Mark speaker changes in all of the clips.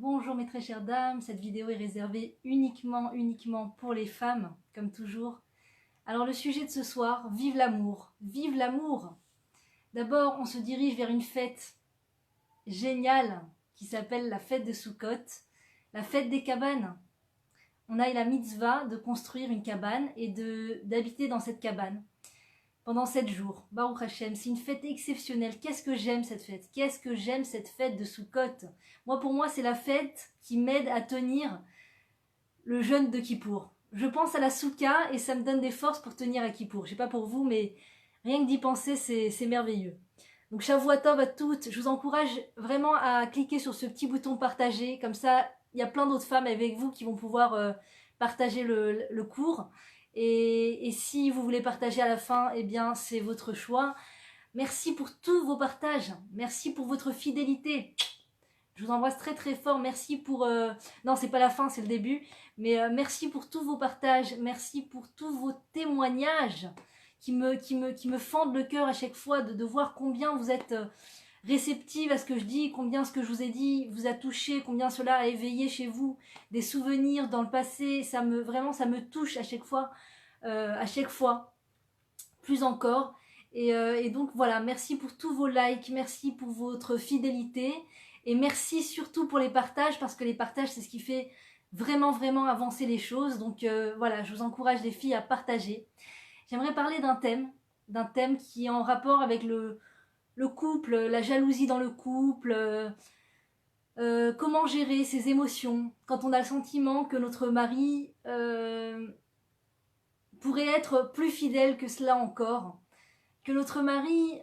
Speaker 1: Bonjour mes très chères dames, cette vidéo est réservée uniquement pour les femmes, comme toujours. Alors le sujet de ce soir, vive l'amour, vive l'amour. D'abord, on se dirige vers une fête géniale qui s'appelle la fête de Sukkot, la fête des cabanes. On a la mitzvah de construire une cabane et d'habiter dans cette cabane pendant 7 jours. Baruch Hashem, c'est une fête exceptionnelle. Qu'est-ce que j'aime cette fête? Qu'est-ce que j'aime cette fête de Sukkot? Pour moi, c'est la fête qui m'aide à tenir le jeûne de Kippour. Je pense à la Souka et ça me donne des forces pour tenir à Kippour. Je sais pas pour vous, mais rien que d'y penser, c'est merveilleux. Donc Shavua Tov à toutes. Je vous encourage vraiment à cliquer sur ce petit bouton partager. Comme ça, il y a plein d'autres femmes avec vous qui vont pouvoir partager le cours. Et si vous voulez partager à la fin, eh bien c'est votre choix. Merci pour tous vos partages. Merci pour votre fidélité. Je vous embrasse très très fort. Merci pour... Non, c'est pas la fin, c'est le début. Mais merci pour tous vos partages. Merci pour tous vos témoignages qui me fendent le cœur à chaque fois de voir combien vous êtes réceptive à ce que je dis, combien ce que je vous ai dit vous a touché, combien cela a éveillé chez vous des souvenirs dans le passé. Vraiment, ça me touche à chaque fois, plus encore. Et donc voilà, merci pour tous vos likes, merci pour votre fidélité. Et merci surtout pour les partages, parce que les partages, c'est ce qui fait vraiment avancer les choses. Donc voilà, je vous encourage les filles à partager. J'aimerais parler d'un thème qui est en rapport avec le couple, la jalousie dans le couple, comment gérer ses émotions quand on a le sentiment que notre mari pourrait être plus fidèle que cela encore, que notre mari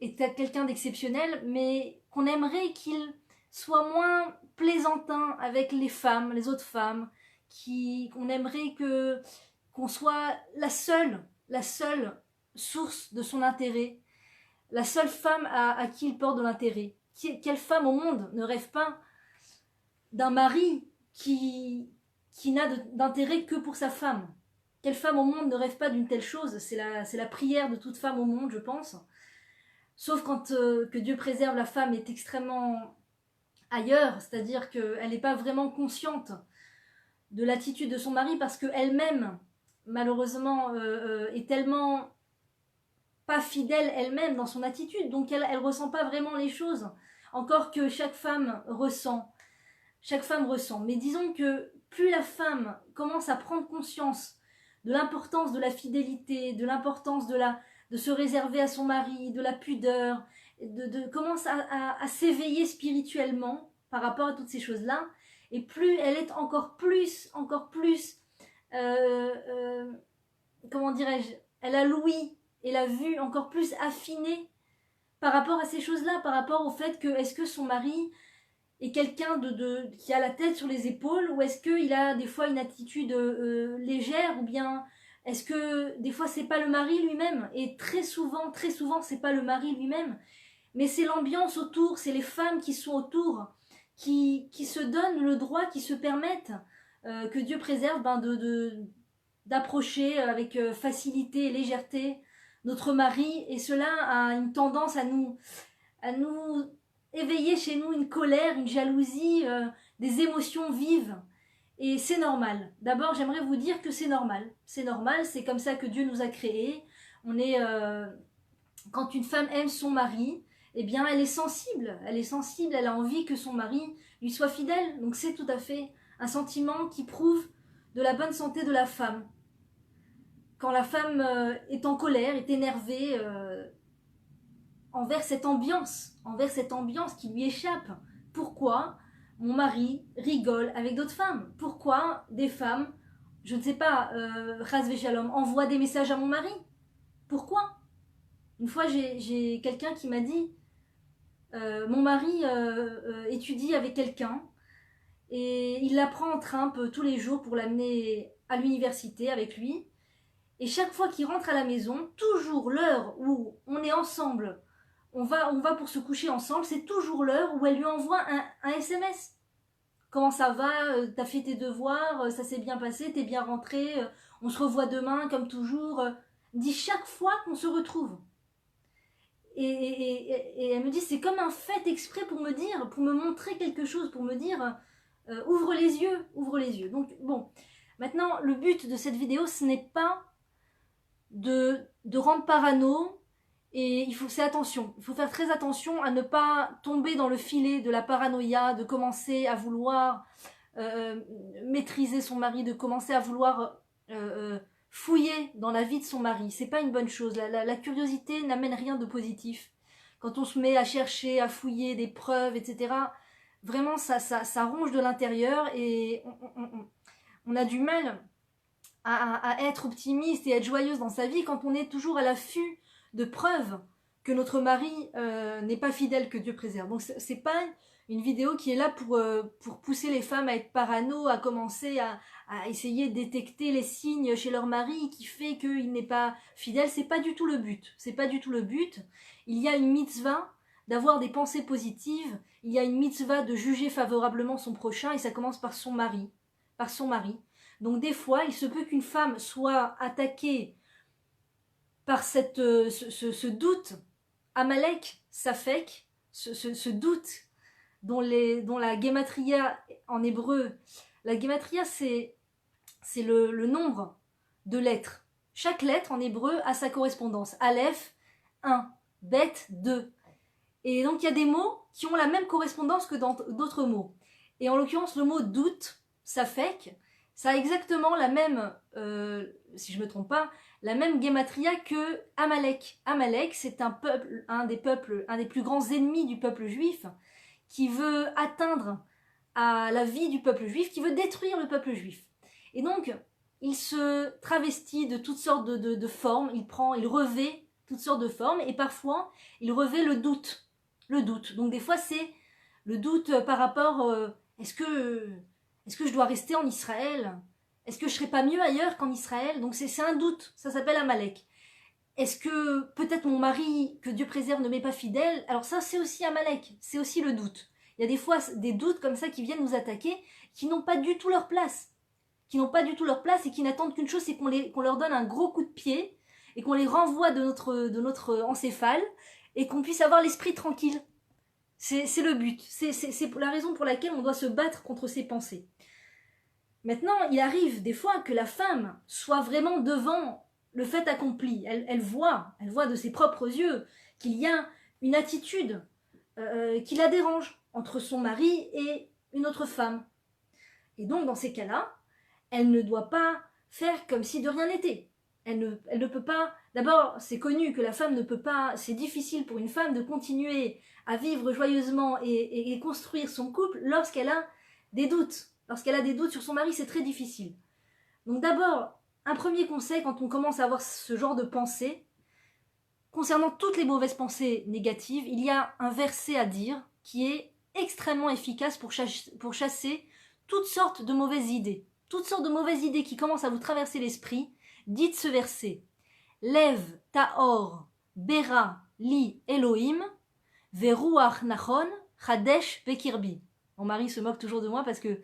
Speaker 1: est quelqu'un d'exceptionnel, mais qu'on aimerait qu'il soit moins plaisantin avec les autres femmes, qu'on aimerait qu'on soit la seule source de son intérêt, la seule femme à qui il porte de l'intérêt. Quelle femme au monde ne rêve pas d'un mari qui n'a d'intérêt que pour sa femme? Quelle femme au monde ne rêve pas d'une telle chose? C'est la prière de toute femme au monde, je pense. Sauf quand que Dieu préserve, la femme est extrêmement ailleurs, c'est-à-dire qu'elle n'est pas vraiment consciente de l'attitude de son mari parce qu'elle-même, malheureusement, est tellement pas fidèle elle-même dans son attitude, donc elle ressent pas vraiment les choses, encore que chaque femme ressent. Mais disons que plus la femme commence à prendre conscience de l'importance de la fidélité, de l'importance de se réserver à son mari, de la pudeur, commence à s'éveiller spirituellement par rapport à toutes ces choses-là, et plus elle est encore plus, comment dirais-je, elle a l'ouïe et la vue encore plus affinée par rapport à ces choses-là, par rapport au fait que est-ce que son mari est quelqu'un qui a la tête sur les épaules, ou est-ce qu'il a des fois une attitude légère, ou bien est-ce que des fois c'est pas le mari lui-même, et très souvent c'est pas le mari lui-même, mais c'est l'ambiance autour, c'est les femmes qui sont autour, qui se donnent le droit, qui se permettent, que Dieu préserve, d'approcher avec facilité et légèreté notre mari, et cela a une tendance à nous éveiller chez nous une colère, une jalousie, des émotions vives. Et c'est normal. D'abord, j'aimerais vous dire que c'est normal. C'est normal, c'est comme ça que Dieu nous a créés. Quand une femme aime son mari, eh bien, elle est sensible, elle a envie que son mari lui soit fidèle. Donc c'est tout à fait un sentiment qui prouve de la bonne santé de la femme. Quand la femme est en colère, est énervée envers cette ambiance qui lui échappe. Pourquoi mon mari rigole avec d'autres femmes? Pourquoi des femmes, je ne sais pas, Chas Shalom, envoient des messages à mon mari? Pourquoi? Une fois, j'ai quelqu'un qui m'a dit mon mari étudie avec quelqu'un et il la prend en train tous les jours pour l'amener à l'université avec lui. Et chaque fois qu'il rentre à la maison, toujours l'heure où on est ensemble, on va pour se coucher ensemble, c'est toujours l'heure où elle lui envoie un SMS. Comment ça va? T'as fait tes devoirs? Ça s'est bien passé? T'es bien rentré? On se revoit demain comme toujours? Dit chaque fois qu'on se retrouve. Et elle me dit, c'est comme un fait exprès pour me dire, pour me montrer quelque chose, pour me dire, ouvre les yeux, ouvre les yeux. Donc bon, maintenant le but de cette vidéo, ce n'est pas de rendre parano, et il faut faire très attention à ne pas tomber dans le filet de la paranoïa, de commencer à vouloir maîtriser son mari, de commencer à vouloir fouiller dans la vie de son mari. C'est pas une bonne chose. La curiosité n'amène rien de positif. Quand on se met à chercher, à fouiller des preuves, etc., vraiment ça ronge de l'intérieur et on a du mal à être optimiste et être joyeuse dans sa vie quand on est toujours à l'affût de preuves que notre mari n'est pas fidèle, que Dieu préserve. Donc c'est pas une vidéo qui est là pour pousser les femmes à être parano, à commencer à essayer de détecter les signes chez leur mari qui fait qu'il n'est pas fidèle. C'est pas du tout le but. C'est pas du tout le but. Il y a une mitzvah d'avoir des pensées positives. Il y a une mitzvah de juger favorablement son prochain et ça commence par son mari. Par son mari. Donc des fois, il se peut qu'une femme soit attaquée par ce doute, Amalek, Safek, ce doute dont la gematria en hébreu, la gematria c'est le nombre de lettres. Chaque lettre en hébreu a sa correspondance. Aleph, 1, Bet, 2. Et donc il y a des mots qui ont la même correspondance que dans d'autres mots. Et en l'occurrence, le mot doute, Safek, ça a exactement la même, si je ne me trompe pas, la même gematria que Amalek. Amalek, c'est un des plus grands ennemis du peuple juif, qui veut atteindre à la vie du peuple juif, qui veut détruire le peuple juif. Et donc, il se travestit de toutes sortes de formes, il revêt toutes sortes de formes, et parfois, il revêt le doute. Le doute. Donc des fois, c'est le doute par rapport, est-ce que je dois rester en Israël? Est-ce que je serais pas mieux ailleurs qu'en Israël? Donc c'est un doute, ça s'appelle Amalek. Est-ce que peut-être mon mari, que Dieu préserve, ne m'est pas fidèle? Alors ça, c'est aussi Amalek, c'est aussi le doute. Il y a des fois des doutes comme ça qui viennent nous attaquer, qui n'ont pas du tout leur place. Qui n'ont pas du tout leur place et qui n'attendent qu'une chose, c'est qu'on leur donne un gros coup de pied et qu'on les renvoie de notre encéphale et qu'on puisse avoir l'esprit tranquille. C'est le but. C'est la raison pour laquelle on doit se battre contre ces pensées. Maintenant, il arrive des fois que la femme soit vraiment devant le fait accompli. Elle voit de ses propres yeux qu'il y a une attitude qui la dérange entre son mari et une autre femme. Et donc, dans ces cas-là, elle ne doit pas faire comme si de rien n'était. Elle ne peut pas... D'abord, c'est connu que la femme ne peut pas... C'est difficile pour une femme de continuer à vivre joyeusement et construire son couple lorsqu'elle a des doutes. Lorsqu'elle a des doutes sur son mari, c'est très difficile. Donc d'abord, un premier conseil quand on commence à avoir ce genre de pensée, concernant toutes les mauvaises pensées négatives, il y a un verset à dire qui est extrêmement efficace pour chasser toutes sortes de mauvaises idées. Toutes sortes de mauvaises idées qui commencent à vous traverser l'esprit, dites ce verset. Lev taor bera li Elohim veruach nachon chadesh bekirbi. Mon mari se moque toujours de moi parce que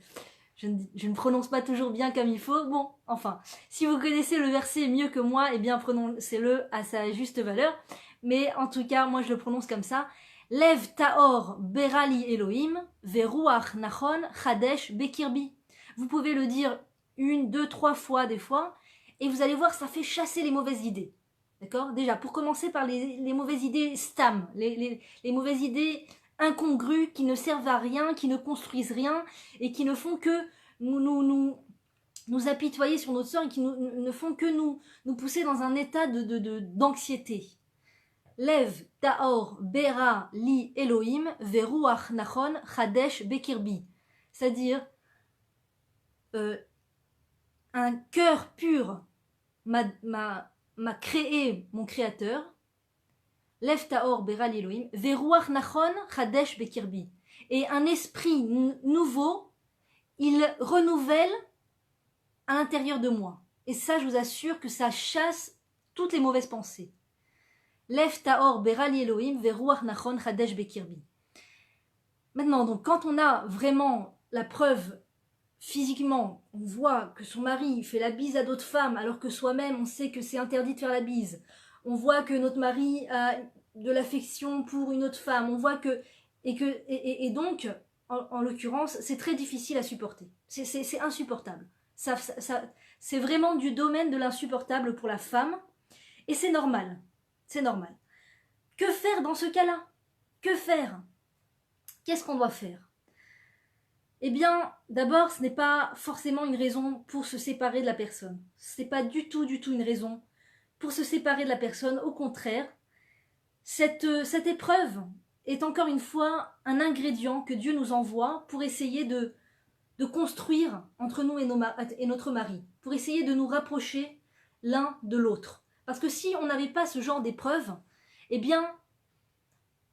Speaker 1: je ne prononce pas toujours bien comme il faut. Bon, enfin, si vous connaissez le verset mieux que moi, eh bien prononcez-le à sa juste valeur. Mais en tout cas, moi je le prononce comme ça. Lev taor bera li Elohim veruach nachon chadesh bekirbi. Vous pouvez le dire 1, 2, 3 fois des fois, et vous allez voir, ça fait chasser les mauvaises idées. D'accord? Déjà, pour commencer par les mauvaises idées stam, les mauvaises idées incongrues qui ne servent à rien, qui ne construisent rien, et qui ne font que nous apitoyer sur notre sort, et qui ne font que nous pousser dans un état d'anxiété. Lev, taor, bera, li, Elohim, veruach, nachon, chadesh, bekirbi. C'est-à-dire, un cœur pur m'a créé mon créateur. Lev taor bera li Elohim, veruach nachon chadesh bekirbi. Et un esprit nouveau, il renouvelle à l'intérieur de moi. Et ça, je vous assure que ça chasse toutes les mauvaises pensées. Lev taor bera li Elohim, veruach nachon chadesh bekirbi. Maintenant, donc, quand on a vraiment la preuve physiquement, on voit que son mari fait la bise à d'autres femmes, alors que soi-même, on sait que c'est interdit de faire la bise. On voit que notre mari a de l'affection pour une autre femme, on voit que... Et donc, en l'occurrence, c'est très difficile à supporter. C'est insupportable. C'est vraiment du domaine de l'insupportable pour la femme. Et c'est normal. C'est normal. Que faire dans ce cas-là? Que faire? Qu'est-ce qu'on doit faire? Eh bien, d'abord, ce n'est pas forcément une raison pour se séparer de la personne. Ce n'est pas du tout une raison pour se séparer de la personne. Au contraire, cette épreuve est encore une fois un ingrédient que Dieu nous envoie pour essayer de construire entre nous et notre mari, pour essayer de nous rapprocher l'un de l'autre. Parce que si on n'avait pas ce genre d'épreuve, eh bien,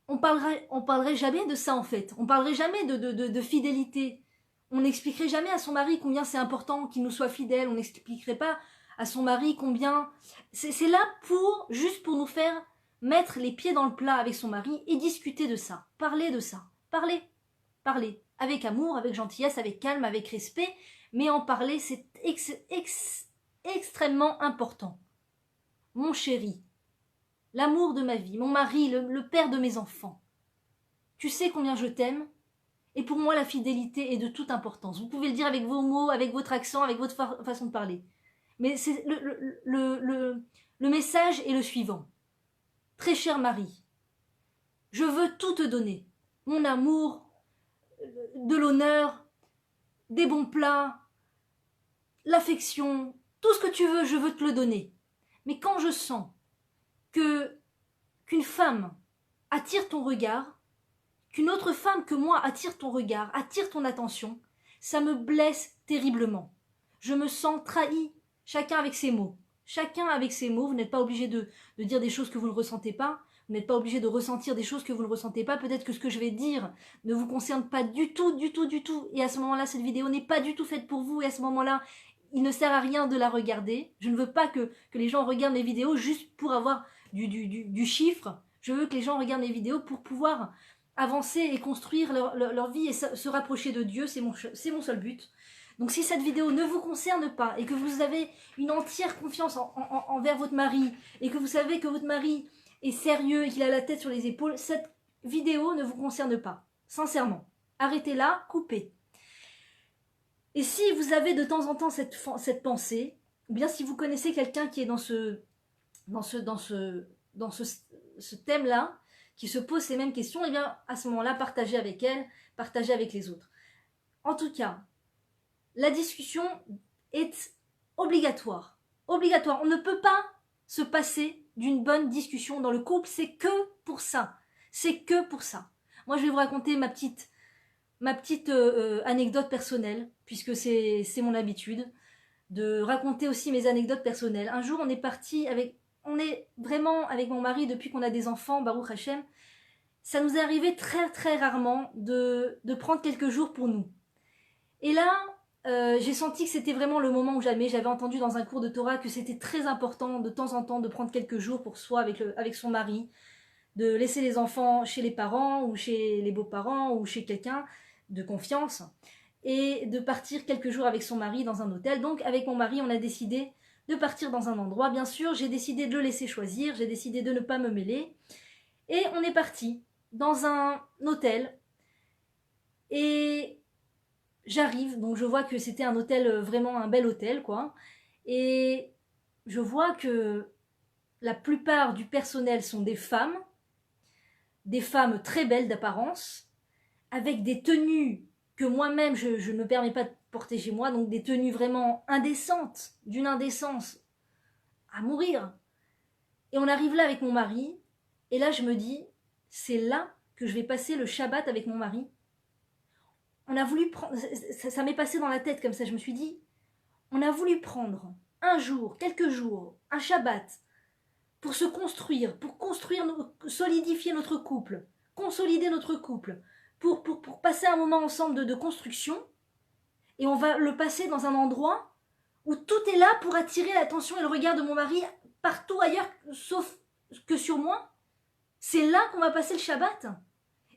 Speaker 1: on parlerait jamais de ça en fait. On parlerait jamais de fidélité. On n'expliquerait jamais à son mari combien c'est important qu'il nous soit fidèle. On n'expliquerait pas à son mari combien... C'est là juste pour nous faire mettre les pieds dans le plat avec son mari et discuter de ça. Parler de ça. Parler. Avec amour, avec gentillesse, avec calme, avec respect. Mais en parler, c'est extrêmement important. Mon chéri, l'amour de ma vie, mon mari, le père de mes enfants. Tu sais combien je t'aime et pour moi la fidélité est de toute importance. Vous pouvez le dire avec vos mots, avec votre accent, avec votre façon de parler. Mais c'est le message est le suivant. Très cher mari, je veux tout te donner. Mon amour, de l'honneur, des bons plats, l'affection, tout ce que tu veux, je veux te le donner. Mais quand je sens qu'une femme attire ton regard, qu'une autre femme que moi attire ton regard, attire ton attention, ça me blesse terriblement. Je me sens trahi, chacun avec ses mots. Chacun avec ses mots, vous n'êtes pas obligé de dire des choses que vous ne ressentez pas, vous n'êtes pas obligé de ressentir des choses que vous ne ressentez pas, peut-être que ce que je vais dire ne vous concerne pas du tout, et à ce moment-là, cette vidéo n'est pas du tout faite pour vous, et à ce moment-là, il ne sert à rien de la regarder. Je ne veux pas que les gens regardent mes vidéos juste pour avoir du chiffre. Je veux que les gens regardent mes vidéos pour pouvoir avancer et construire leur vie et se rapprocher de Dieu. C'est mon seul but. Donc si cette vidéo ne vous concerne pas et que vous avez une entière confiance envers votre mari et que vous savez que votre mari est sérieux et qu'il a la tête sur les épaules, cette vidéo ne vous concerne pas. Sincèrement. Arrêtez-la, coupez. Et si vous avez de temps en temps cette pensée, ou bien si vous connaissez quelqu'un qui est dans ce thème-là, qui se pose ces mêmes questions, et bien à ce moment-là, partagez avec elle, partagez avec les autres. En tout cas, la discussion est obligatoire. Obligatoire. On ne peut pas se passer d'une bonne discussion dans le couple, c'est que pour ça. C'est que pour ça. Moi, je vais vous raconter ma petite anecdote personnelle, puisque c'est mon habitude, de raconter aussi mes anecdotes personnelles. Un jour, on est vraiment avec mon mari, depuis qu'on a des enfants, Baruch Hashem, ça nous est arrivé très très rarement de prendre quelques jours pour nous. Et là, j'ai senti que c'était vraiment le moment ou jamais. J'avais entendu dans un cours de Torah que c'était très important de temps en temps de prendre quelques jours pour soi avec son mari, de laisser les enfants chez les parents ou chez les beaux-parents ou chez quelqu'un de confiance et de partir quelques jours avec son mari dans un hôtel. Donc avec mon mari, on a décidé de partir dans un endroit. Bien sûr, j'ai décidé de le laisser choisir, j'ai décidé de ne pas me mêler. Et on est parti dans un hôtel. Et j'arrive, donc je vois que c'était un hôtel, vraiment un bel hôtel, quoi. Et je vois que la plupart du personnel sont des femmes très belles d'apparence, avec des tenues que moi-même je ne me permets pas de porter chez moi, donc des tenues vraiment indécentes, d'une indécence à mourir. Et on arrive là avec mon mari, et là je me dis, c'est là que je vais passer le Shabbat avec mon mari. On a voulu prendre, ça m'est passé dans la tête comme ça, je me suis dit, on a voulu prendre un jour, quelques jours, un Shabbat, pour se construire, solidifier notre couple, consolider notre couple, pour passer un moment ensemble de construction, et on va le passer dans un endroit où tout est là pour attirer l'attention et le regard de mon mari partout ailleurs, sauf que sur moi. C'est là qu'on va passer le Shabbat.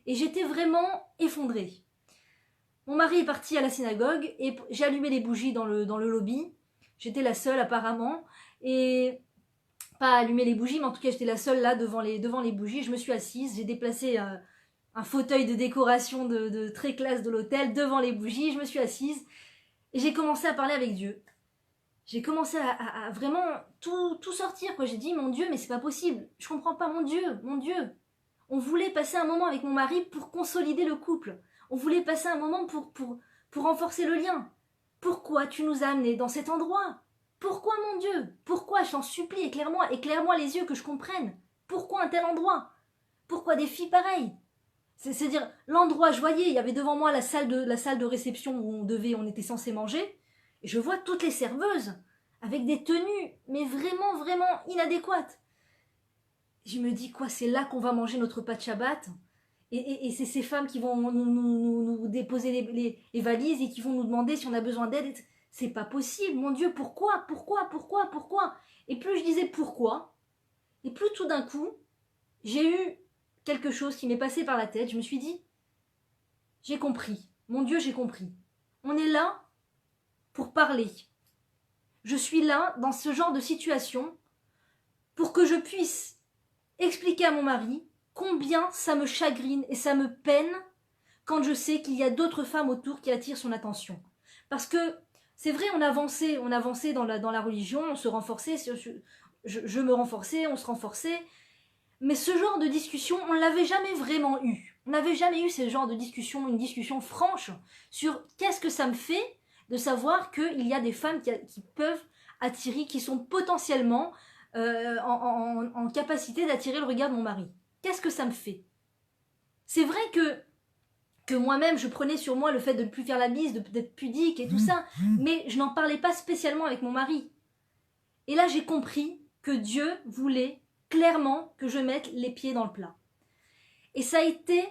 Speaker 1: Et j'étais vraiment effondrée. Mon mari est parti à la synagogue et j'ai allumé les bougies dans le lobby. J'étais la seule apparemment. Et pas allumé les bougies, mais en tout cas j'étais la seule là devant les bougies. Je me suis assise, j'ai déplacé un fauteuil de décoration de très classe de l'hôtel devant les bougies, je me suis assise et j'ai commencé à parler avec Dieu. J'ai commencé à vraiment tout sortir, quoi. J'ai dit, mon Dieu, mais c'est pas possible, je comprends pas, mon Dieu, mon Dieu. On voulait passer un moment avec mon mari pour consolider le couple. On voulait passer un moment pour renforcer le lien. Pourquoi tu nous as amenés dans cet endroit? Pourquoi, mon Dieu? Pourquoi? Je t'en supplie, éclaire-moi les yeux que je comprenne. Pourquoi un tel endroit? Pourquoi des filles pareilles? C'est-à-dire, l'endroit, je voyais, il y avait devant moi la salle de réception où on était censé manger, et je vois toutes les serveuses avec des tenues, mais vraiment, vraiment inadéquates. Je me dis, quoi, c'est là qu'on va manger notre repas de Shabbat? Et c'est ces femmes qui vont nous déposer les valises et qui vont nous demander si on a besoin d'aide. C'est pas possible, mon Dieu, pourquoi? Et plus je disais pourquoi, et plus tout d'un coup, j'ai eu quelque chose qui m'est passé par la tête. Je me suis dit, j'ai compris, mon Dieu, j'ai compris. On est là pour parler. Je suis là, dans ce genre de situation, pour que je puisse expliquer à mon mari combien ça me chagrine et ça me peine quand je sais qu'il y a d'autres femmes autour qui attirent son attention. Parce que c'est vrai, on avançait dans la religion, on se renforçait, je me renforçais, on se renforçait, mais ce genre de discussion, on ne l'avait jamais vraiment eu. On n'avait jamais eu ce genre de discussion, une discussion franche sur qu'est-ce que ça me fait de savoir qu'il y a des femmes qui peuvent attirer, qui sont potentiellement en capacité d'attirer le regard de mon mari. Qu'est-ce que ça me fait? C'est vrai que moi-même, je prenais sur moi le fait de ne plus faire la bise, d'être pudique et tout ça, mais je n'en parlais pas spécialement avec mon mari. Et là, j'ai compris que Dieu voulait clairement que je mette les pieds dans le plat. Et ça a été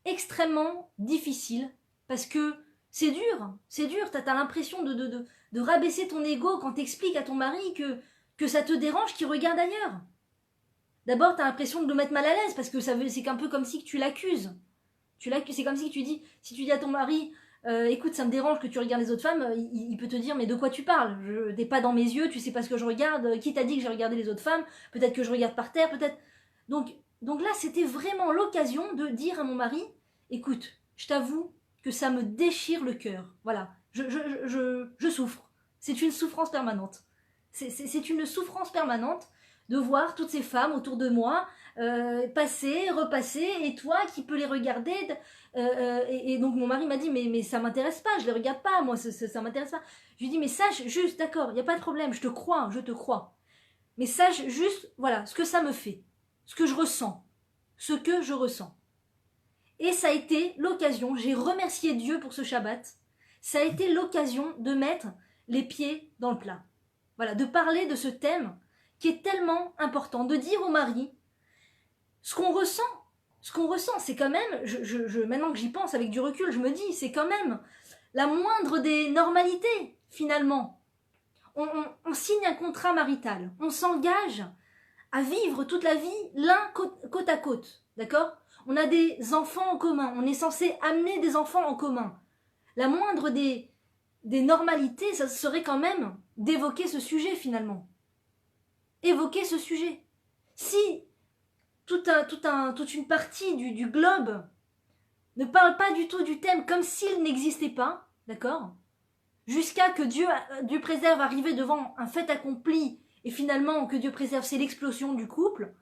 Speaker 1: extrêmement difficile, parce que c'est dur, t'as l'impression de rabaisser ton ego quand t'expliques à ton mari que ça te dérange qu'il regarde ailleurs. D'abord, t'as l'impression de le mettre mal à l'aise, parce que c'est un peu comme si tu l'accuses. C'est comme si tu dis à ton mari, écoute, ça me dérange que tu regardes les autres femmes, il peut te dire, mais de quoi tu parles? T'es pas dans mes yeux, tu sais pas ce que je regarde, qui t'a dit que j'ai regardé les autres femmes? Peut-être que je regarde par terre, peut-être... Donc là, c'était vraiment l'occasion de dire à mon mari, écoute, je t'avoue que ça me déchire le cœur. Voilà, je souffre. C'est une souffrance permanente. C'est une souffrance permanente de voir toutes ces femmes autour de moi passer, repasser, et toi qui peux les regarder. Et donc mon mari m'a dit, mais ça m'intéresse pas, je les regarde pas, moi, ça m'intéresse pas. Je lui dis, mais sache juste, d'accord, il n'y a pas de problème, je te crois. Mais sache juste, voilà, ce que ça me fait, ce que je ressens. Et ça a été l'occasion, j'ai remercié Dieu pour ce Shabbat, ça a été l'occasion de mettre les pieds dans le plat. Voilà, de parler de ce thème qui est tellement important, de dire au mari ce qu'on ressent, c'est quand même, maintenant que j'y pense avec du recul, je me dis, c'est quand même la moindre des normalités, finalement. On signe un contrat marital, on s'engage à vivre toute la vie l'un côte à côte, d'accord? On a des enfants en commun, on est censé amener des enfants en commun. La moindre des normalités, ça serait quand même d'évoquer ce sujet, finalement. Évoquer ce sujet. Si toute une partie du globe ne parle pas du tout du thème comme s'il n'existait pas, d'accord? Jusqu'à que Dieu préserve arriver devant un fait accompli, et finalement que Dieu préserve, c'est l'explosion du couple,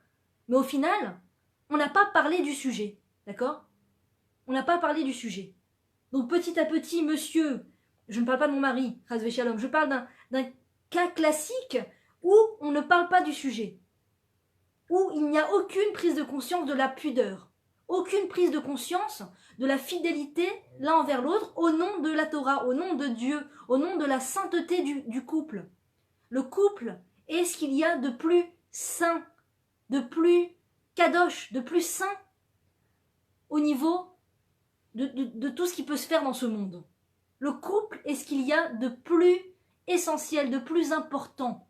Speaker 1: mais au final, on n'a pas parlé du sujet, d'accord? On n'a pas parlé du sujet. Donc petit à petit, monsieur, je ne parle pas de mon mari, Razvé Shalom, je parle d'un cas classique où on ne parle pas du sujet, où il n'y a aucune prise de conscience de la pudeur, aucune prise de conscience de la fidélité l'un envers l'autre, au nom de la Torah, au nom de Dieu, au nom de la sainteté du couple. Le couple est ce qu'il y a de plus saint, de plus kadosh, de plus saint au niveau de tout ce qui peut se faire dans ce monde. Le couple est ce qu'il y a de plus essentiel, de plus important.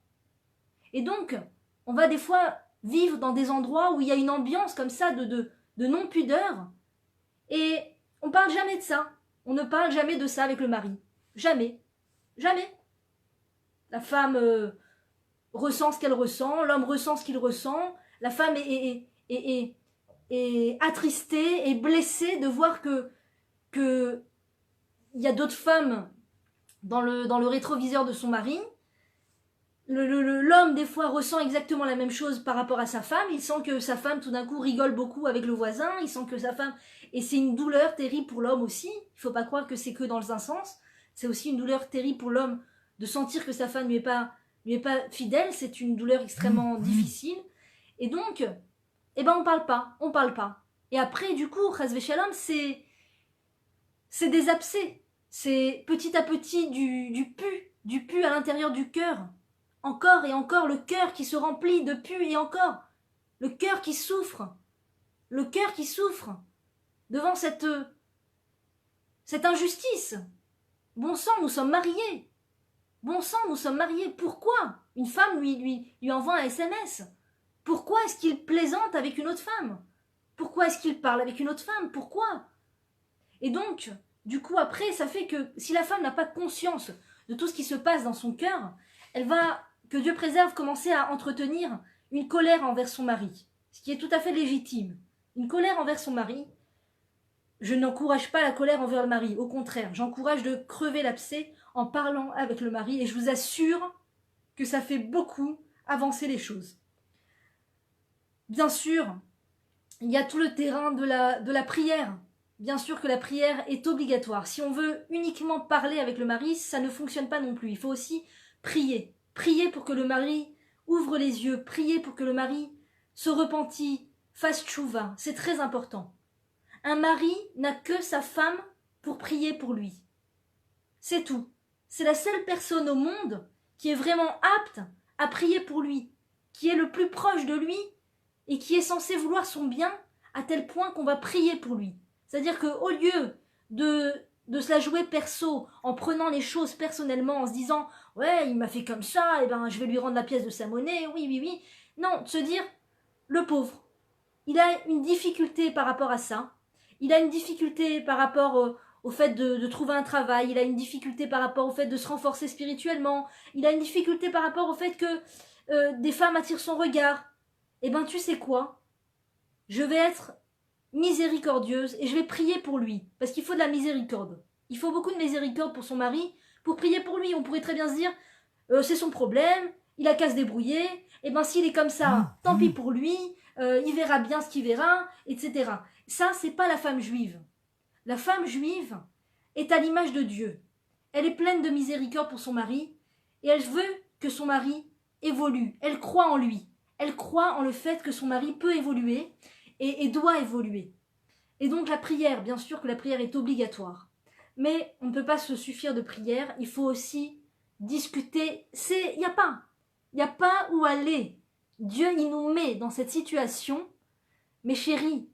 Speaker 1: Et donc, on va des fois vivre dans des endroits où il y a une ambiance comme ça de non-pudeur, et on parle jamais de ça. On ne parle jamais de ça avec le mari. Jamais. Jamais. La femme ressent ce qu'elle ressent, l'homme ressent ce qu'il ressent, la femme est attristée et blessée de voir que il y a d'autres femmes dans le rétroviseur de son mari. L'homme, des fois, ressent exactement la même chose par rapport à sa femme. Il sent que sa femme, tout d'un coup, rigole beaucoup avec le voisin. Il sent que sa femme... Et c'est une douleur terrible pour l'homme aussi. Il ne faut pas croire que c'est que dans un sens. C'est aussi une douleur terrible pour l'homme de sentir que sa femme lui est pas fidèle. C'est une douleur extrêmement difficile. Et donc, eh ben, on parle pas. Et après, du coup, chas v'shalom, c'est des abcès. C'est petit à petit du pu à l'intérieur du cœur. Encore et encore, le cœur qui se remplit de pu et encore. Le cœur qui souffre. Le cœur qui souffre devant cette injustice. Bon sang, nous sommes mariés. Bon sang, nous sommes mariés. Pourquoi une femme lui envoie un SMS? Pourquoi est-ce qu'il plaisante avec une autre femme? Pourquoi est-ce qu'il parle avec une autre femme? Pourquoi? Et donc, du coup, après, ça fait que si la femme n'a pas conscience de tout ce qui se passe dans son cœur, elle va, que Dieu préserve, commencer à entretenir une colère envers son mari, ce qui est tout à fait légitime. Une colère envers son mari. Je n'encourage pas la colère envers le mari, au contraire, j'encourage de crever l'abcès en parlant avec le mari, et je vous assure que ça fait beaucoup avancer les choses. Bien sûr, il y a tout le terrain de la prière. Bien sûr que la prière est obligatoire. Si on veut uniquement parler avec le mari, ça ne fonctionne pas non plus. Il faut aussi prier. Prier pour que le mari ouvre les yeux. Prier pour que le mari se repentit, fasse tchouva. C'est très important. Un mari n'a que sa femme pour prier pour lui. C'est tout. C'est la seule personne au monde qui est vraiment apte à prier pour lui, qui est le plus proche de lui et qui est censé vouloir son bien à tel point qu'on va prier pour lui. C'est-à-dire qu'au lieu de se la jouer perso, en prenant les choses personnellement, en se disant « Ouais, il m'a fait comme ça, et ben je vais lui rendre la pièce de sa monnaie, oui. » Non, de se dire « Le pauvre, il a une difficulté par rapport à ça, il a une difficulté par rapport au fait de trouver un travail, il a une difficulté par rapport au fait de se renforcer spirituellement, il a une difficulté par rapport au fait que des femmes attirent son regard. Eh ben tu sais quoi? Je vais être miséricordieuse et je vais prier pour lui, parce qu'il faut de la miséricorde. Il faut beaucoup de miséricorde pour son mari, pour prier pour lui. On pourrait très bien se dire, c'est son problème, il a qu'à se débrouiller, et ben s'il est comme ça, tant pis pour lui, il verra bien ce qu'il verra, etc. Ça, c'est pas la femme juive. La femme juive est à l'image de Dieu. Elle est pleine de miséricorde pour son mari, et elle veut que son mari évolue. Elle croit en lui. Elle croit en le fait que son mari peut évoluer, et doit évoluer. Et donc la prière, bien sûr que la prière est obligatoire. Mais on ne peut pas se suffire de prière, il faut aussi discuter. Il n'y a pas où aller. Dieu, il nous met dans cette situation. Mes chéris,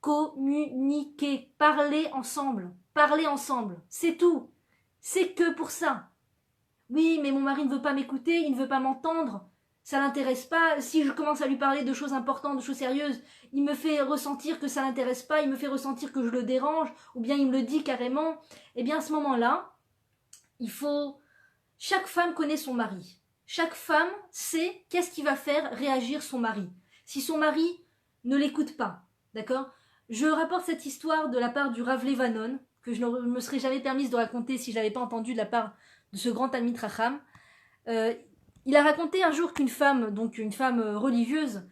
Speaker 1: communiquer, parler ensemble, c'est tout. C'est que pour ça. Oui, mais mon mari ne veut pas m'écouter, il ne veut pas m'entendre. Ça l'intéresse pas. Si je commence à lui parler de choses importantes, de choses sérieuses, il me fait ressentir que ça l'intéresse pas, il me fait ressentir que je le dérange, ou bien il me le dit carrément. Eh bien, à ce moment-là, il faut... Chaque femme connaît son mari. Chaque femme sait qu'est-ce qui va faire réagir son mari. Si son mari ne l'écoute pas, d'accord? Je rapporte cette histoire de la part du Rav Levanon, que je ne me serais jamais permise de raconter si je l'avais pas entendu de la part de ce grand Talmid Racham. Il a raconté un jour qu'une femme, donc une femme religieuse,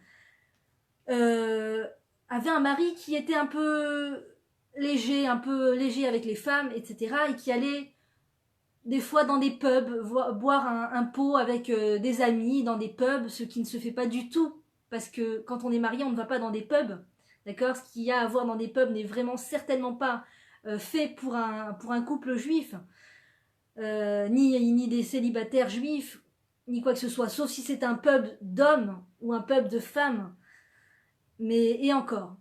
Speaker 1: avait un mari qui était un peu léger avec les femmes, etc. et qui allait des fois dans des pubs boire un pot avec des amis dans des pubs, ce qui ne se fait pas du tout, parce que quand on est marié, on ne va pas dans des pubs, d'accord? Ce qu'il y a à voir dans des pubs n'est vraiment certainement pas fait pour un couple juif, ni des célibataires juifs, ni quoi que ce soit, sauf si c'est un pub d'hommes ou un pub de femmes. Et encore,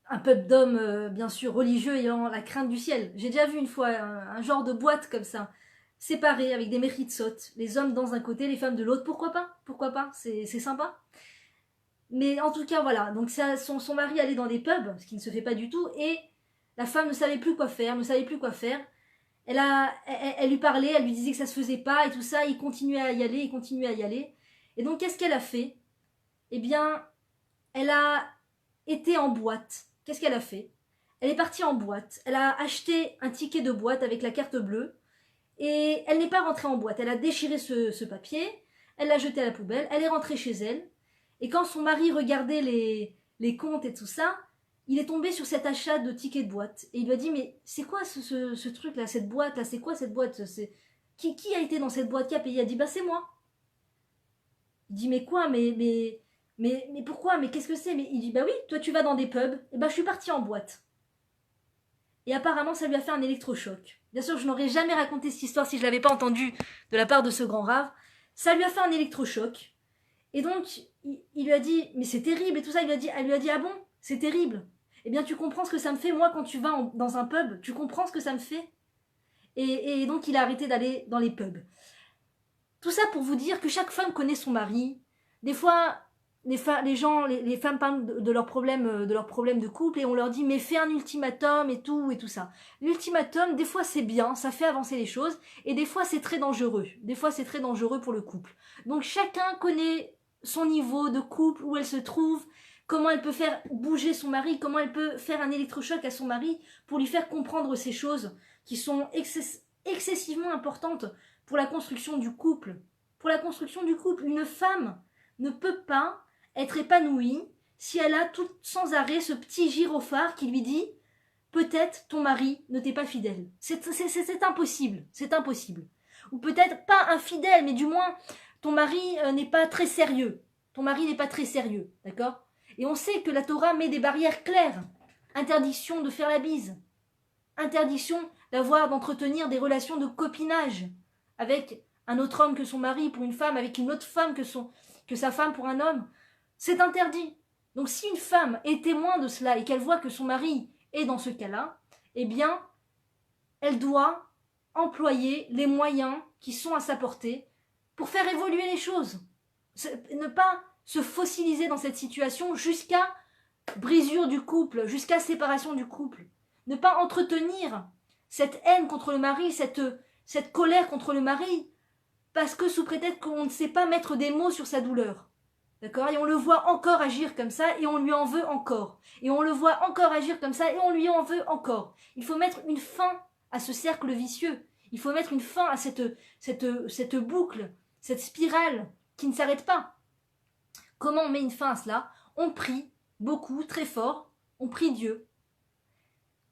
Speaker 1: un pub d'hommes, bien sûr, religieux ayant la crainte du ciel. J'ai déjà vu une fois un genre de boîte comme ça, séparée avec des mechitsot, les hommes dans un côté, les femmes de l'autre. Pourquoi pas, c'est sympa. Mais en tout cas, voilà, donc son mari allait dans des pubs, ce qui ne se fait pas du tout, et la femme ne savait plus quoi faire, elle lui parlait, elle lui disait que ça se faisait pas et tout ça, il continuait à y aller, il continuait à y aller. Et donc qu'est-ce qu'elle a fait? Eh bien, elle a été en boîte. Qu'est-ce qu'elle a fait? Elle est partie en boîte. Elle a acheté un ticket de boîte avec la carte bleue et elle n'est pas rentrée en boîte. Elle a déchiré ce papier, elle l'a jeté à la poubelle, elle est rentrée chez elle. Et quand son mari regardait les comptes et tout ça, il est tombé sur cet achat de ticket de boîte. Et il lui a dit, mais c'est quoi ce truc-là, cette boîte-là, c'est quoi cette boîte? Qui a été dans cette boîte, qui a payé? Il a dit, bah c'est moi. Il dit, mais quoi, mais pourquoi, mais qu'est-ce que c'est? Mais il dit, bah oui, toi tu vas dans des pubs, et bah je suis partie en boîte. Et apparemment ça lui a fait un électrochoc. Bien sûr, je n'aurais jamais raconté cette histoire si je ne l'avais pas entendue de la part de ce grand rave. Ça lui a fait un électrochoc. Et donc, il lui a dit, mais c'est terrible et tout ça. Elle lui a dit, ah bon, c'est terrible. Eh bien, tu comprends ce que ça me fait, moi, quand tu vas dans un pub, tu comprends ce que ça me fait. Et donc, il a arrêté d'aller dans les pubs. Tout ça pour vous dire que chaque femme connaît son mari. Des fois, les femmes parlent de leurs problèmes de couple et on leur dit, mais fais un ultimatum et tout ça. L'ultimatum, des fois, c'est bien, ça fait avancer les choses et des fois, c'est très dangereux. Des fois, c'est très dangereux pour le couple. Donc, chacun connaît son niveau de couple, où elle se trouve, comment elle peut faire bouger son mari, comment elle peut faire un électrochoc à son mari pour lui faire comprendre ces choses qui sont excessivement importantes pour la construction du couple. Pour la construction du couple, une femme ne peut pas être épanouie si elle a tout sans arrêt ce petit gyrophare qui lui dit peut-être ton mari ne t'est pas fidèle. C'est impossible, c'est impossible. Ou peut-être pas infidèle, mais du moins ton mari n'est pas très sérieux. Ton mari n'est pas très sérieux, d'accord? Et on sait que la Torah met des barrières claires. Interdiction de faire la bise. Interdiction d'entretenir des relations de copinage avec un autre homme que son mari pour une femme, avec une autre femme que sa femme pour un homme. C'est interdit. Donc si une femme est témoin de cela et qu'elle voit que son mari est dans ce cas-là, eh bien, elle doit employer les moyens qui sont à sa portée pour faire évoluer les choses. Ne pas se fossiliser dans cette situation jusqu'à brisure du couple, jusqu'à séparation du couple. Ne pas entretenir cette haine contre le mari, cette colère contre le mari, parce que sous prétexte qu'on ne sait pas mettre des mots sur sa douleur. D'accord? Et on le voit encore agir comme ça et on lui en veut encore. Et on le voit encore agir comme ça et on lui en veut encore. Il faut mettre une fin à ce cercle vicieux. Il faut mettre une fin à cette boucle, cette spirale qui ne s'arrête pas. Comment on met une fin à cela? On prie beaucoup, très fort, on prie Dieu.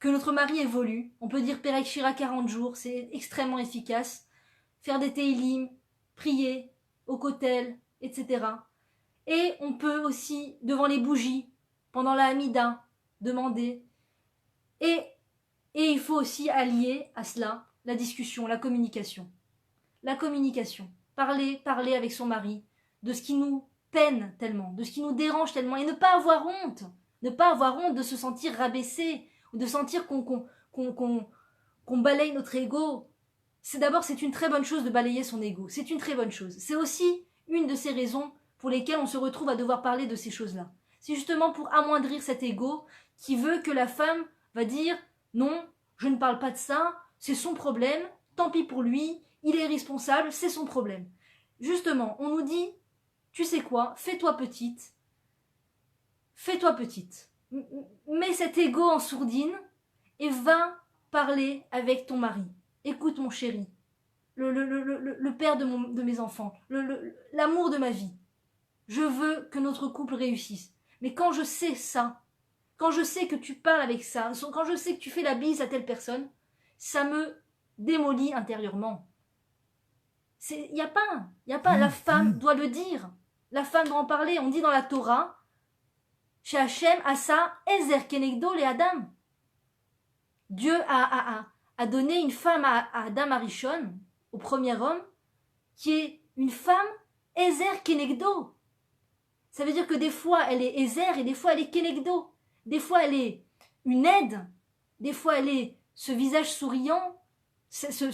Speaker 1: Que notre mari évolue. On peut dire Perek Shira 40 jours, c'est extrêmement efficace. Faire des Teilim, prier, au kotel, etc. Et on peut aussi, devant les bougies, pendant la Hamida, demander. Et il faut aussi allier à cela la discussion, la communication. La communication. Parler avec son mari de ce qui nous peine tellement, de ce qui nous dérange tellement, et ne pas avoir honte. Ne pas avoir honte de se sentir rabaissé, ou de sentir qu'on balaye notre ego. C'est une très bonne chose de balayer son ego. C'est une très bonne chose. C'est aussi une de ces raisons pour lesquelles on se retrouve à devoir parler de ces choses-là. C'est justement pour amoindrir cet ego qui veut que la femme va dire « Non, je ne parle pas de ça, c'est son problème, tant pis pour lui, il est responsable, c'est son problème. » Justement, on nous dit « Tu sais quoi, fais-toi petite, mets cet ego en sourdine et va parler avec ton mari. Écoute mon chéri, le père de mes enfants, l'amour de ma vie. Je veux que notre couple réussisse. Mais quand je sais ça, quand je sais que tu parles avec ça, quand je sais que tu fais la bise à telle personne, ça me démolit intérieurement. Il n'y a pas, la femme doit le dire. La femme doit en parler. On dit dans la Torah, chez Hachem, Asa, Ezer Kenegdo les Adam. Dieu a donné une femme à Adam Arishon, au premier homme, qui est une femme Ezer Kenegdo. Ça veut dire que des fois elle est Ezer et des fois elle est Kenegdo. Des fois elle est une aide, des fois elle est ce visage souriant, ces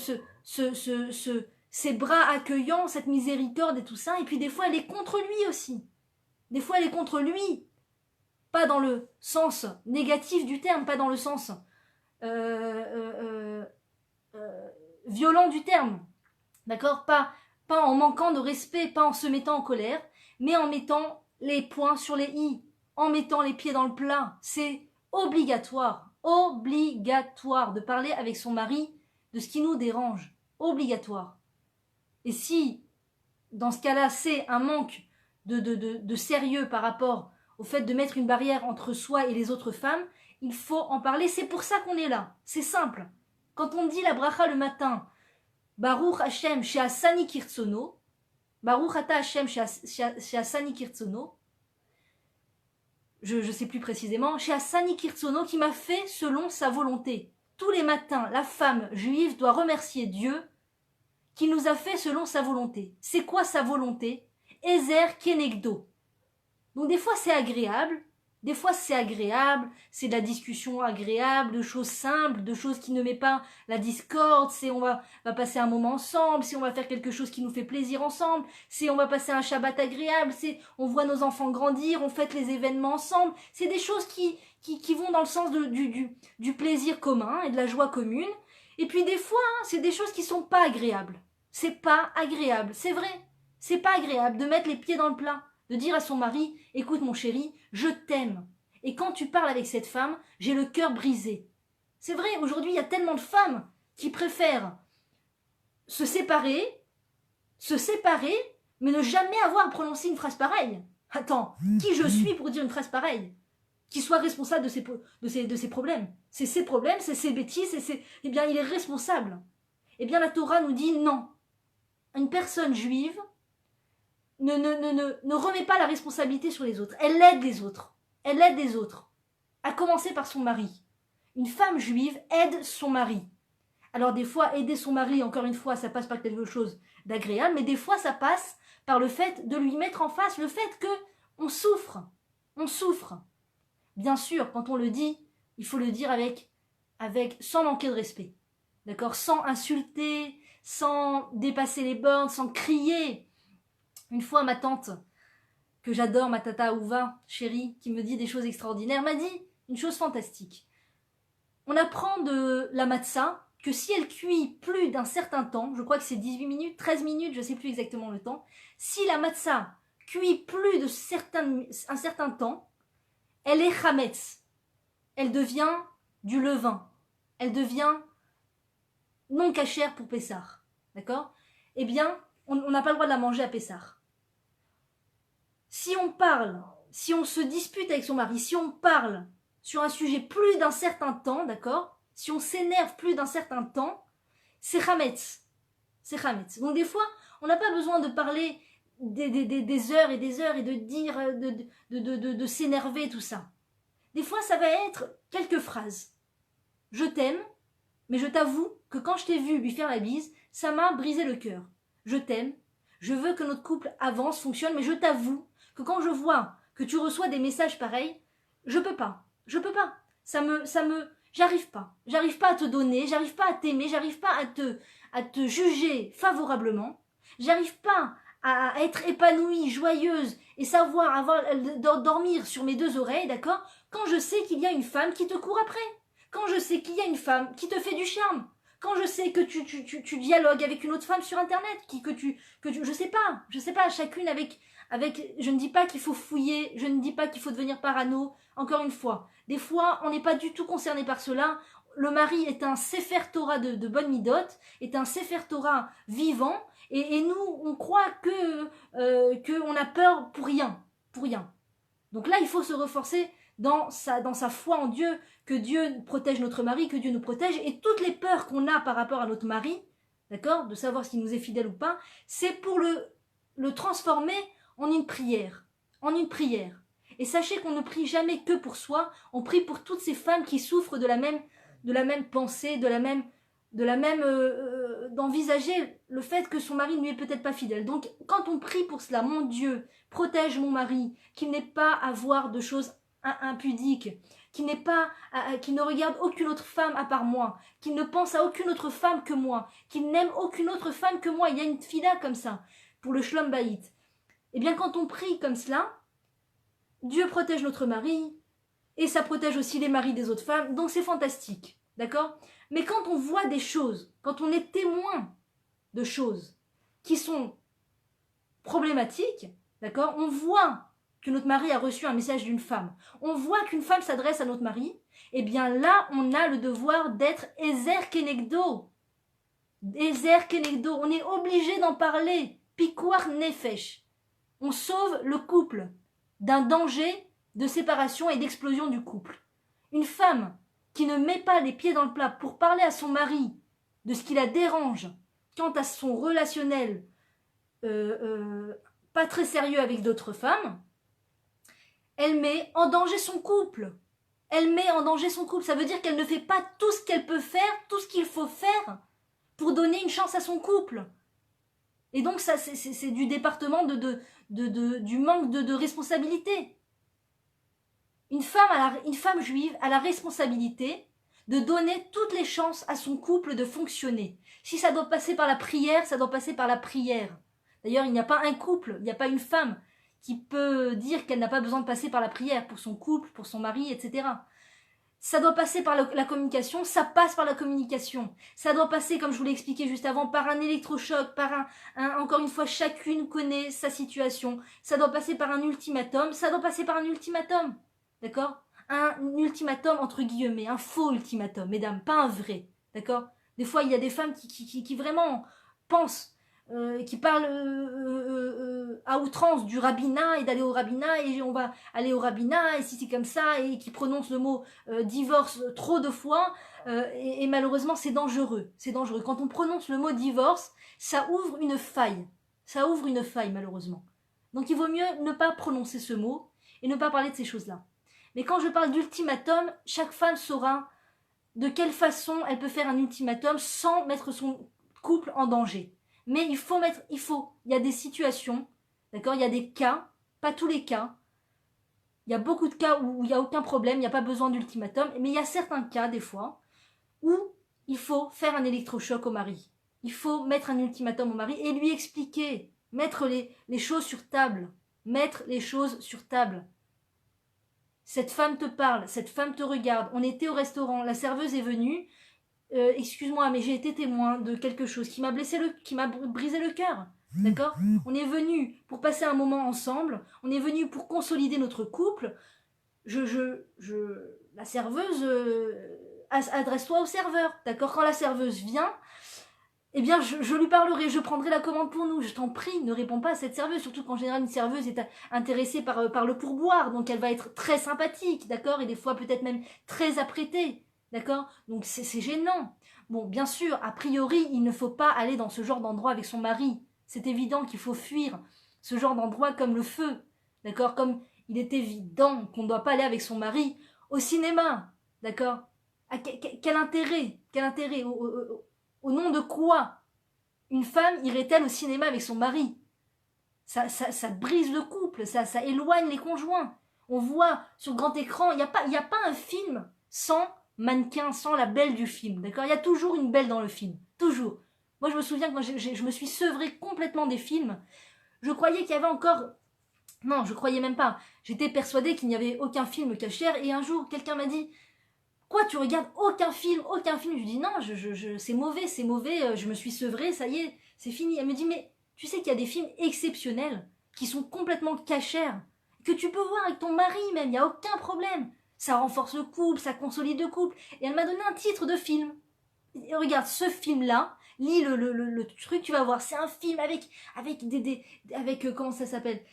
Speaker 1: bras accueillants, cette miséricorde et tout ça. Et puis des fois elle est contre lui aussi. Des fois elle est contre lui. Pas dans le sens négatif du terme, pas dans le sens violent du terme, d'accord, pas en manquant de respect, pas en se mettant en colère, mais en mettant les points sur les i, en mettant les pieds dans le plat. C'est obligatoire de parler avec son mari de ce qui nous dérange, obligatoire. Et si, dans ce cas-là, c'est un manque de sérieux par rapport au fait de mettre une barrière entre soi et les autres femmes, il faut en parler, c'est pour ça qu'on est là, c'est simple. Quand on dit la bracha le matin, Baruch Hashem she'asani kirtsono, Baruch ata Hashem she'asani kirtsono, je ne sais plus précisément, she'asani kirtsono, qui m'a fait selon sa volonté. Tous les matins, la femme juive doit remercier Dieu qui nous a fait selon sa volonté. C'est quoi sa volonté? Ezer kenegdo. Donc des fois c'est agréable, c'est de la discussion agréable, de choses simples, de choses qui ne mettent pas la discorde, c'est on va passer un moment ensemble, c'est on va faire quelque chose qui nous fait plaisir ensemble, c'est on va passer un Shabbat agréable, c'est on voit nos enfants grandir, on fête les événements ensemble, c'est des choses qui vont dans le sens du plaisir commun et de la joie commune. Et puis des fois, c'est des choses qui sont pas agréables. C'est pas agréable, c'est vrai. C'est pas agréable de mettre les pieds dans le plat, de dire à son mari, écoute mon chéri, je t'aime. Et quand tu parles avec cette femme, j'ai le cœur brisé. C'est vrai, aujourd'hui, il y a tellement de femmes qui préfèrent se séparer, mais ne jamais avoir à prononcer une phrase pareille. Attends, qui je suis pour dire une phrase pareille? Qui soit responsable de ses problèmes. C'est ses problèmes, c'est ses bêtises, eh bien, il est responsable. Eh bien, la Torah nous dit non. Une personne juive ne remet pas la responsabilité sur les autres. Elle aide les autres. Elle aide les autres. À commencer par son mari. Une femme juive aide son mari. Alors des fois, aider son mari, encore une fois, ça passe par quelque chose d'agréable, mais des fois, ça passe par le fait de lui mettre en face le fait que on souffre. On souffre. Bien sûr, quand on le dit, il faut le dire sans manquer de respect. D'accord? Sans insulter, sans dépasser les bornes, sans crier. Une fois, ma tante, que j'adore, ma tata Ouva, chérie, qui me dit des choses extraordinaires, m'a dit une chose fantastique. On apprend de la matzah que si elle cuit plus d'un certain temps, je crois que c'est 18 minutes, 13 minutes, je ne sais plus exactement le temps, si la matzah cuit plus de un certain temps, elle est chametz. Elle devient du levain. Elle devient non cachère pour Pessah. D'accord? Eh bien, on n'a pas le droit de la manger à Pessah. Si on parle, si on se dispute avec son mari, si on parle sur un sujet plus d'un certain temps, d'accord? Si on s'énerve plus d'un certain temps, c'est chametz. C'est chametz. Donc des fois, on n'a pas besoin de parler des heures et des heures et de dire, de s'énerver, tout ça. Des fois, ça va être quelques phrases. Je t'aime, mais je t'avoue que quand je t'ai vu lui faire la bise, ça m'a brisé le cœur. Je t'aime, je veux que notre couple avance, fonctionne, mais je t'avoue que quand je vois que tu reçois des messages pareils, je peux pas. J'arrive pas à te donner, j'arrive pas à t'aimer, j'arrive pas à te juger favorablement, j'arrive pas à être épanouie, joyeuse et savoir dormir sur mes deux oreilles, d'accord? Quand je sais qu'il y a une femme qui te court après, quand je sais qu'il y a une femme qui te fait du charme, quand je sais que tu dialogues avec une autre femme sur internet, je sais pas, chacune avec, je ne dis pas qu'il faut fouiller, je ne dis pas qu'il faut devenir parano, encore une fois, des fois on n'est pas du tout concerné par cela, le mari est un Sefer Torah de bonne midote, est un Sefer Torah vivant, et nous on croit que on a peur pour rien. Donc là il faut se renforcer dans sa foi en Dieu, que Dieu protège notre mari, que Dieu nous protège, et toutes les peurs qu'on a par rapport à notre mari, d'accord, de savoir s'il nous est fidèle ou pas, c'est pour le transformer en une prière. Et sachez qu'on ne prie jamais que pour soi, on prie pour toutes ces femmes qui souffrent de la même pensée, d'envisager le fait que son mari ne lui est peut-être pas fidèle. Donc quand on prie pour cela, mon Dieu, protège mon mari, qu'il n'ait pas à voir de choses impudiques, qu'il ne regarde aucune autre femme à part moi, qu'il ne pense à aucune autre femme que moi, qu'il n'aime aucune autre femme que moi. Il y a une fila comme ça, pour le Shlom Bayit. Eh bien quand on prie comme cela, Dieu protège notre mari, et ça protège aussi les maris des autres femmes, donc c'est fantastique. D'accord? Mais quand on voit des choses, quand on est témoin de choses qui sont problématiques, d'accord, on voit que notre mari a reçu un message d'une femme, on voit qu'une femme s'adresse à notre mari, eh bien là, on a le devoir d'être Ezer Kenegdo. Ezer Kenegdo, on est obligé d'en parler. Pikuar Nefesh. On sauve le couple d'un danger de séparation et d'explosion du couple. Une femme qui ne met pas les pieds dans le plat pour parler à son mari de ce qui la dérange quant à son relationnel pas très sérieux avec d'autres femmes, elle met en danger son couple. Elle met en danger son couple. Ça veut dire qu'elle ne fait pas tout ce qu'elle peut faire, tout ce qu'il faut faire pour donner une chance à son couple. Et donc ça, c'est du département du manque de responsabilité. Une femme juive a la responsabilité de donner toutes les chances à son couple de fonctionner. Si ça doit passer par la prière, ça doit passer par la prière. D'ailleurs, il n'y a pas un couple, il n'y a pas une femme qui peut dire qu'elle n'a pas besoin de passer par la prière pour son couple, pour son mari, etc. Ça doit passer par la communication, ça passe par la communication. Ça doit passer, comme je vous l'ai expliqué juste avant, par un électrochoc, par encore une fois, chacune connaît sa situation. Ça doit passer par un ultimatum, ça doit passer par un ultimatum. D'accord? Un ultimatum entre guillemets, un faux ultimatum, mesdames, pas un vrai. D'accord? Des fois, il y a des femmes qui vraiment pensent, qui parlent à outrance du rabbinat et d'aller au rabbinat et on va aller au rabbinat et si c'est comme ça et qui prononcent le mot divorce trop de fois et malheureusement c'est dangereux. C'est dangereux. Quand on prononce le mot divorce, ça ouvre une faille. Ça ouvre une faille malheureusement. Donc il vaut mieux ne pas prononcer ce mot et ne pas parler de ces choses-là. Mais quand je parle d'ultimatum, chaque femme saura de quelle façon elle peut faire un ultimatum sans mettre son couple en danger. Mais il y a des situations, d'accord, il y a des cas, pas tous les cas. Il y a beaucoup de cas où il n'y a aucun problème, il n'y a pas besoin d'ultimatum, mais il y a certains cas, des fois, où il faut faire un électrochoc au mari. Il faut mettre un ultimatum au mari et lui expliquer, mettre les choses sur table. Mettre les choses sur table. Cette femme te parle, cette femme te regarde. On était au restaurant, la serveuse est venue. Excuse-moi, mais j'ai été témoin de quelque chose qui m'a brisé le cœur. D'accord? On est venu pour passer un moment ensemble. On est venu pour consolider notre couple. La serveuse, adresse-toi au serveur. D'accord? Quand la serveuse vient, eh bien, je lui parlerai, je prendrai la commande pour nous. Je t'en prie, ne réponds pas à cette serveuse. Surtout qu'en général, une serveuse est intéressée par le pourboire. Donc, elle va être très sympathique, d'accord? Et des fois, peut-être même très apprêtée, d'accord? Donc, c'est gênant. Bon, bien sûr, a priori, il ne faut pas aller dans ce genre d'endroit avec son mari. C'est évident qu'il faut fuir ce genre d'endroit comme le feu, d'accord? Comme il est évident qu'on ne doit pas aller avec son mari au cinéma, d'accord? Quel intérêt? Quel intérêt? Au nom de quoi une femme irait-elle au cinéma avec son mari? Ça brise le couple, ça éloigne les conjoints. On voit sur grand écran, il n'y a pas un film sans mannequin, sans la belle du film. D'accord? Il y a toujours une belle dans le film. Toujours. Moi, je me souviens que quand je me suis sevrée complètement des films, je croyais qu'il y avait encore... Non, je croyais même pas. J'étais persuadée qu'il n'y avait aucun film cachère et un jour, quelqu'un m'a dit... Quoi, tu regardes aucun film? Je dis non, c'est mauvais, je me suis sevrée, ça y est, c'est fini. Elle me dit, mais tu sais qu'il y a des films exceptionnels qui sont complètement cachères, que tu peux voir avec ton mari même, il n'y a aucun problème. Ça renforce le couple, ça consolide le couple. Et elle m'a donné un titre de film. Et regarde, ce film-là, lis le truc, tu vas voir, c'est un film avec comment ça s'appelle,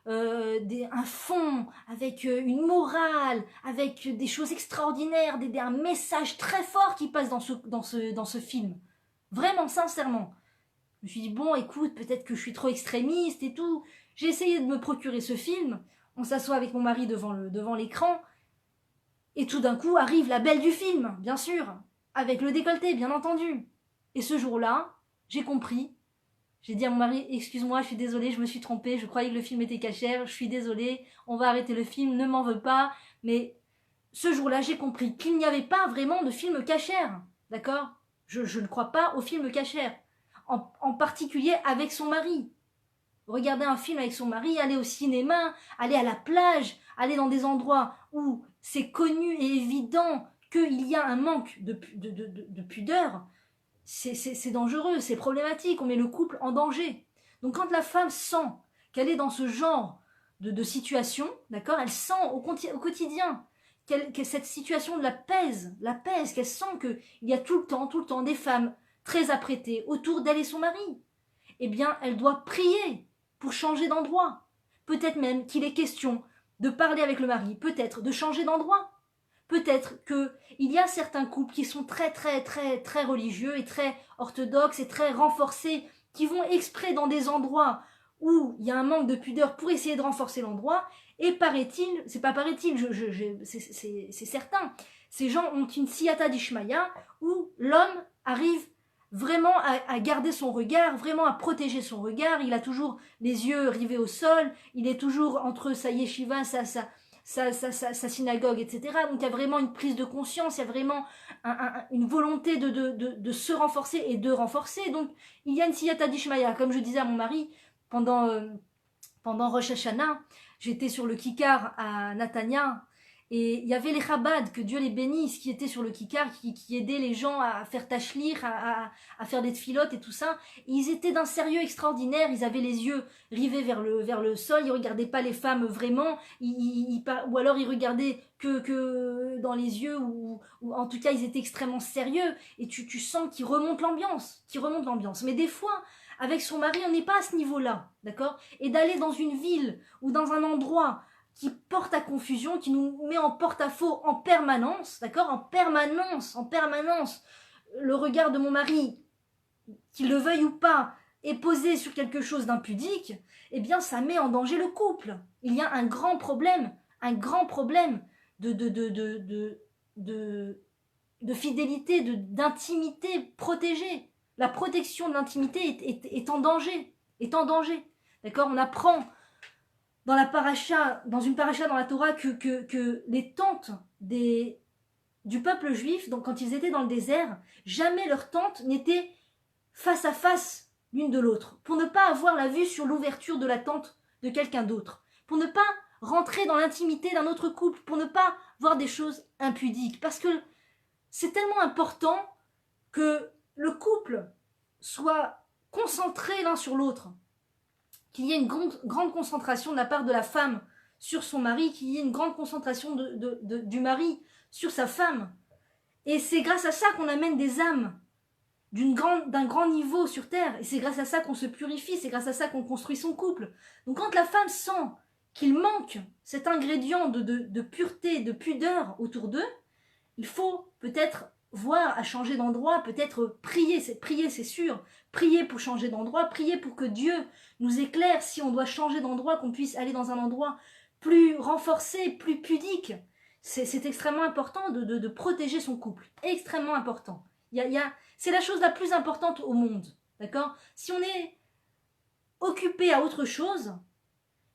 Speaker 1: un fond, avec une morale, avec des choses extraordinaires, un message très fort qui passe dans ce film. Vraiment, sincèrement. Je me suis dit, bon, écoute, peut-être que je suis trop extrémiste et tout. J'ai essayé de me procurer ce film. On s'assoit avec mon mari devant l'écran. Et tout d'un coup arrive la belle du film, bien sûr. Avec le décolleté, bien entendu. Et ce jour-là, j'ai compris. J'ai dit à mon mari, excuse-moi, je suis désolée, je me suis trompée, je croyais que le film était cachère, je suis désolée, on va arrêter le film, ne m'en veux pas. Mais ce jour-là, j'ai compris qu'il n'y avait pas vraiment de film cachère, d'accord? Je ne crois pas au film cachère, en particulier avec son mari. Regarder un film avec son mari, aller au cinéma, aller à la plage, aller dans des endroits où c'est connu et évident qu'il y a un manque de pudeur, c'est dangereux, c'est problématique, on met le couple en danger. Donc quand la femme sent qu'elle est dans ce genre de situation, d'accord, elle sent au quotidien que cette situation la pèse, qu'elle sent qu'il y a tout le temps des femmes très apprêtées autour d'elle et son mari, eh bien elle doit prier pour changer d'endroit. Peut-être même qu'il est question de parler avec le mari, peut-être de changer d'endroit. Peut-être qu'il y a certains couples qui sont très religieux et très orthodoxes et très renforcés, qui vont exprès dans des endroits où il y a un manque de pudeur pour essayer de renforcer l'endroit, et paraît-il, c'est pas paraît-il, c'est certain, ces gens ont une siyata d'Ishmaïa où l'homme arrive vraiment à garder son regard, vraiment à protéger son regard, il a toujours les yeux rivés au sol, il est toujours entre sa yeshiva, sa synagogue, etc. Donc il y a vraiment une prise de conscience, il y a vraiment une volonté de se renforcer et de renforcer. Donc il y a une siyata d'Ishmaïa. Comme je disais à mon mari, pendant Rosh Hashanah, j'étais sur le Kikar à Natania, et il y avait les Chabad, que Dieu les bénisse, qui étaient sur le Kikar, qui aidaient les gens à faire tachlir, à faire des tfilotes et tout ça. Et ils étaient d'un sérieux extraordinaire, ils avaient les yeux rivés vers le sol, ils regardaient pas les femmes vraiment, ou alors ils regardaient que dans les yeux, ou en tout cas ils étaient extrêmement sérieux, et tu sens qu'ils remontent l'ambiance, Mais des fois, avec son mari, on n'est pas à ce niveau-là, d'accord? Et d'aller dans une ville ou dans un endroit qui porte à confusion, qui nous met en porte-à-faux en permanence, d'accord? En permanence. Le regard de mon mari, qu'il le veuille ou pas, est posé sur quelque chose d'impudique, eh bien ça met en danger le couple. Il y a un grand problème de fidélité, d'intimité protégée. La protection de l'intimité est en danger, d'accord? On apprend dans une paracha dans la Torah que les tentes du peuple juif, donc quand ils étaient dans le désert, jamais leurs tentes n'étaient face à face l'une de l'autre, pour ne pas avoir la vue sur l'ouverture de la tente de quelqu'un d'autre, pour ne pas rentrer dans l'intimité d'un autre couple, pour ne pas voir des choses impudiques, parce que c'est tellement important que le couple soit concentré l'un sur l'autre, qu'il y ait une grande concentration de la part de la femme sur son mari, qu'il y ait une grande concentration du mari sur sa femme. Et c'est grâce à ça qu'on amène des âmes d'un grand niveau sur terre, et c'est grâce à ça qu'on se purifie, c'est grâce à ça qu'on construit son couple. Donc quand la femme sent qu'il manque cet ingrédient de pureté, de pudeur autour d'eux, il faut peut-être voir à changer d'endroit, peut-être prier c'est sûr, prier pour changer d'endroit, prier pour que Dieu nous éclaire si on doit changer d'endroit, qu'on puisse aller dans un endroit plus renforcé, plus pudique. C'est extrêmement important de protéger son couple, extrêmement important. C'est la chose la plus importante au monde, d'accord? Si on est occupé à autre chose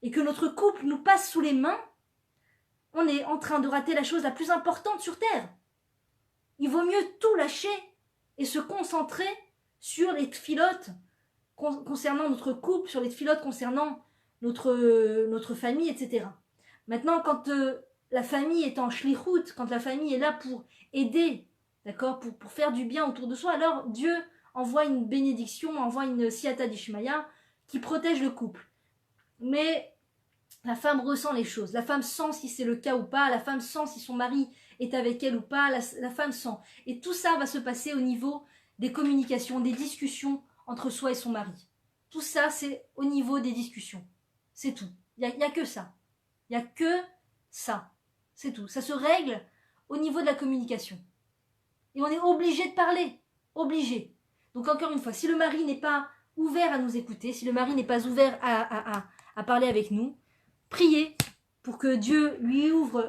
Speaker 1: et que notre couple nous passe sous les mains, on est en train de rater la chose la plus importante sur Terre. Il vaut mieux tout lâcher et se concentrer sur les tfilotes concernant notre couple, sur les tfilotes concernant notre famille, etc. Maintenant, quand la famille est en shlichut, quand la famille est là pour aider, d'accord, pour faire du bien autour de soi, alors Dieu envoie une bénédiction, envoie une siyata d'Ishmaïa qui protège le couple. Mais la femme ressent les choses, la femme sent si c'est le cas ou pas, la femme sent si son mari est avec elle ou pas, la femme sent. Et tout ça va se passer au niveau des communications, des discussions entre soi et son mari. Tout ça, c'est au niveau des discussions. C'est tout. Il n'y a que ça. Il n'y a que ça. C'est tout. Ça se règle au niveau de la communication. Et on est obligé de parler. Obligé. Donc encore une fois, si le mari n'est pas ouvert à nous écouter, si le mari n'est pas ouvert à parler avec nous, priez pour que Dieu lui ouvre